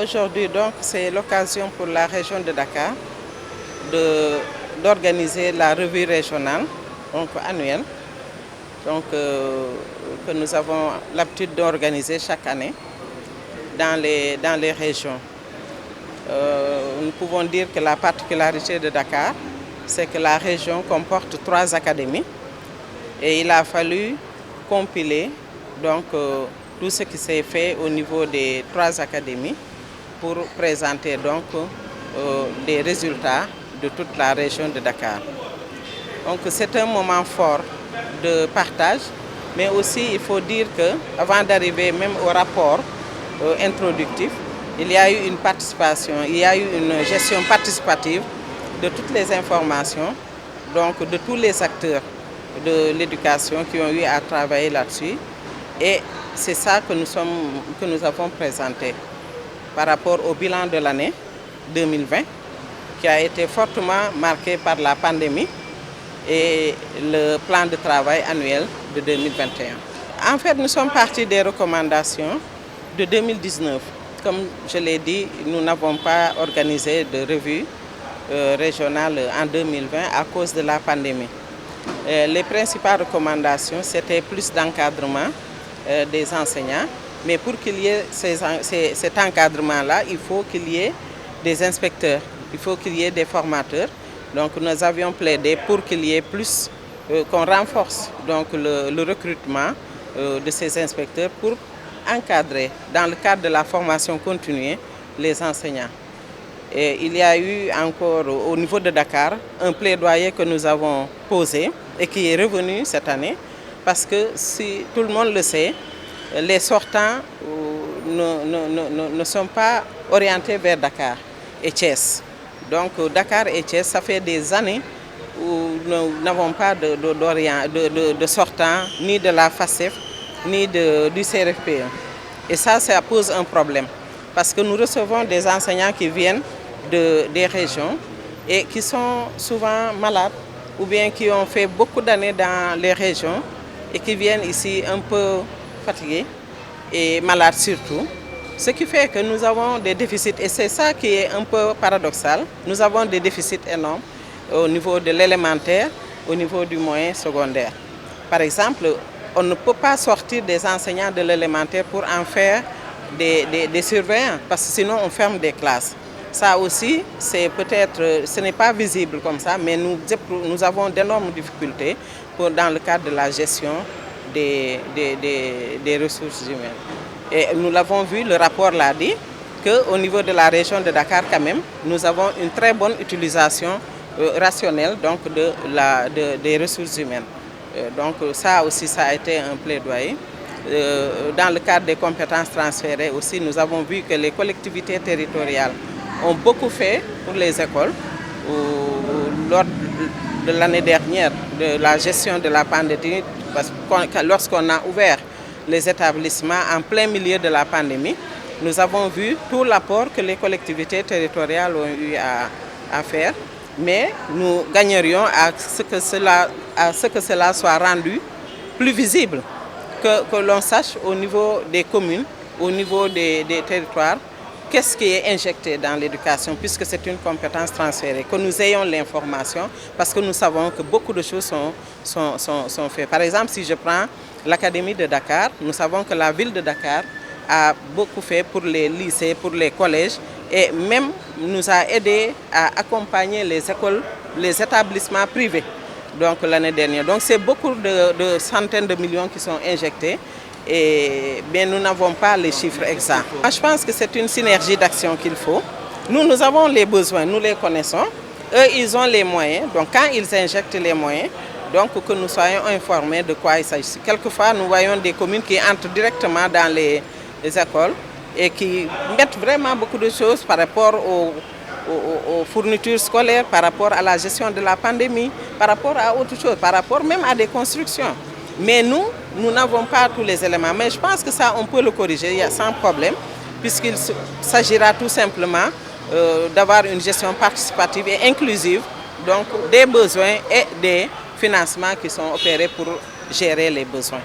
Aujourd'hui, donc, c'est l'occasion pour la région de Dakar d'organiser la revue régionale, donc annuelle, donc, que nous avons l'habitude d'organiser chaque année dans les régions. Nous pouvons dire que la particularité de Dakar, c'est que la région comporte 3 académies et il a fallu compiler donc, tout ce qui s'est fait au niveau des 3 académies pour présenter donc des résultats de toute la région de Dakar. Donc c'est un moment fort de partage, mais aussi il faut dire qu'avant d'arriver même au rapport introductif, il y a eu une participation, il y a eu une gestion participative de toutes les informations, donc de tous les acteurs de l'éducation qui ont eu à travailler là-dessus. Et c'est ça que nous avons présenté par rapport au bilan de l'année 2020, qui a été fortement marqué par la pandémie et le plan de travail annuel de 2021. En fait, nous sommes partis des recommandations de 2019. Comme je l'ai dit, nous n'avons pas organisé de revue régionale en 2020 à cause de la pandémie. Les principales recommandations, c'était plus d'encadrement des enseignants. Mais pour qu'il y ait cet encadrement-là, il faut qu'il y ait des inspecteurs, il faut qu'il y ait des formateurs. Donc nous avions plaidé pour qu'il y ait plus, qu'on renforce donc, le recrutement de ces inspecteurs pour encadrer, dans le cadre de la formation continue, les enseignants. Et il y a eu encore au niveau de Dakar un plaidoyer que nous avons posé et qui est revenu cette année, parce que si tout le monde le sait, les sortants ne sont pas orientés vers Dakar et Thiès. Donc Dakar et Thiès, ça fait des années où nous n'avons pas de sortants, ni de la FACEF, ni du CRFPE. Et ça pose un problème, parce que nous recevons des enseignants qui viennent des régions et qui sont souvent malades, ou bien qui ont fait beaucoup d'années dans les régions et qui viennent ici un peu fatigués et malades surtout. Ce qui fait que nous avons des déficits, et c'est ça qui est un peu paradoxal. Nous avons des déficits énormes au niveau de l'élémentaire, au niveau du moyen secondaire. Par exemple, on ne peut pas sortir des enseignants de l'élémentaire pour en faire des surveillants, parce que sinon on ferme des classes. Ça aussi, c'est peut-être, ce n'est pas visible comme ça, mais nous avons d'énormes difficultés dans le cadre de la gestion des ressources humaines. Et nous l'avons vu, le rapport l'a dit, qu'au niveau de la région de Dakar, quand même, nous avons une très bonne utilisation rationnelle donc, des ressources humaines. Donc ça aussi, ça a été un plaidoyer. Dans le cadre des compétences transférées aussi, nous avons vu que les collectivités territoriales ont beaucoup fait pour les écoles. Lors de l'année dernière, de la gestion de la pandémie, parce que lorsqu'on a ouvert les établissements en plein milieu de la pandémie, nous avons vu tout l'apport que les collectivités territoriales ont eu à faire, mais nous gagnerions à ce que cela soit rendu plus visible, que l'on sache au niveau des communes, au niveau des territoires, qu'est-ce qui est injecté dans l'éducation, puisque c'est une compétence transférée, que nous ayons l'information, parce que nous savons que beaucoup de choses sont faites. Par exemple, si je prends l'Académie de Dakar, nous savons que la ville de Dakar a beaucoup fait pour les lycées, pour les collèges, et même nous a aidé à accompagner les écoles, les établissements privés donc l'année dernière. Donc c'est beaucoup de centaines de millions qui sont injectés. Et bien, nous n'avons pas les chiffres exacts. Je pense que c'est une synergie d'action qu'il faut. Nous avons les besoins, nous les connaissons. Eux, ils ont les moyens. Donc, quand ils injectent les moyens, donc que nous soyons informés de quoi il s'agit. Quelquefois, nous voyons des communes qui entrent directement dans les écoles et qui mettent vraiment beaucoup de choses par rapport aux fournitures scolaires, par rapport à la gestion de la pandémie, par rapport à autre chose, par rapport même à des constructions. Mais nous n'avons pas tous les éléments. Mais je pense que ça, on peut le corriger sans problème, puisqu'il s'agira tout simplement d'avoir une gestion participative et inclusive, donc des besoins et des financements qui sont opérés pour gérer les besoins.